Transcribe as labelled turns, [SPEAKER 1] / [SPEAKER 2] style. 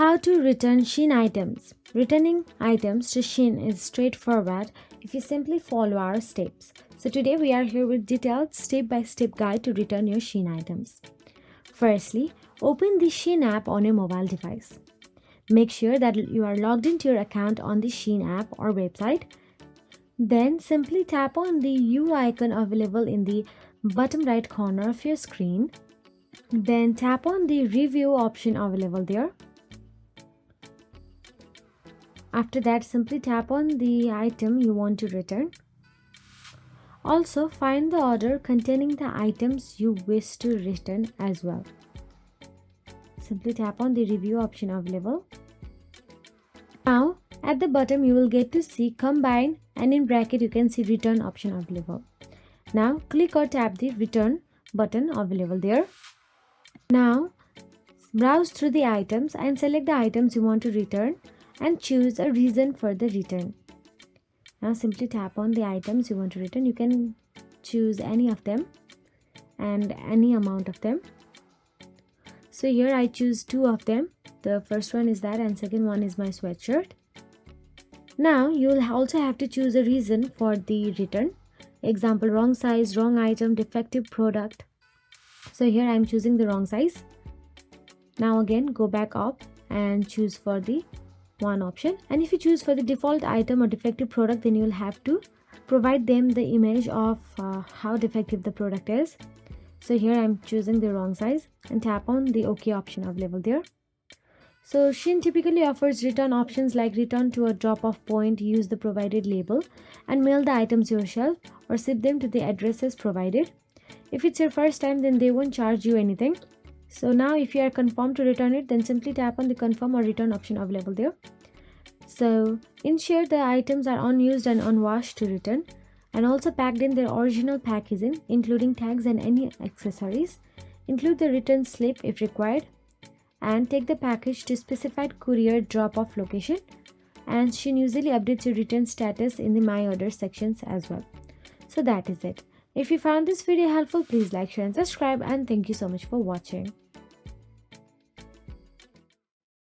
[SPEAKER 1] How to return Shein items. Returning items to Shein is straightforward if you simply follow our steps. So today we are here with detailed step-by-step guide to return your Shein items. Firstly, open the Shein app on your mobile device. Make sure that you are logged into your account on the Shein app or website. Then simply tap on the U icon available in the bottom right corner of your screen. Then tap on the review option available there. After that, simply tap on the item you want to return. Also, find the order containing the items you wish to return as well. Simply tap on the review option available. Now, at the bottom you will get to see combine, and in bracket you can see return option available. Now, click or tap the return button available there. Now, browse through the items and select the items you want to return and choose a reason for the return. Now simply tap on the items you want to return. You can choose any of them and any amount of them. So here I choose 2 of them. The first one is that and second one is my sweatshirt. Now you will also have to choose a reason for the return. Example, wrong size, wrong item, defective product. So here I am choosing the wrong size. Now again go back up and choose for the one option, and if you choose for the default item or defective product, then you will have to provide them the image of how defective the product is. So here I'm choosing the wrong size and tap on the OK option available there. So Shein typically offers return options like return to a drop-off point, use the provided label, and mail the items yourself or ship them to the addresses provided. If it's your first time, then they won't charge you anything. So now if you are confirmed to return it, then simply tap on the confirm or return option available there. So ensure the items are unused and unwashed to return, and also packed in their original packaging including tags and any accessories. Include the return slip if required, and take the package to specified courier drop-off location, and Shein usually updates your return status in the My Order sections as well. So that is it. If you found this video helpful, please like, share and subscribe, and thank you so much for watching.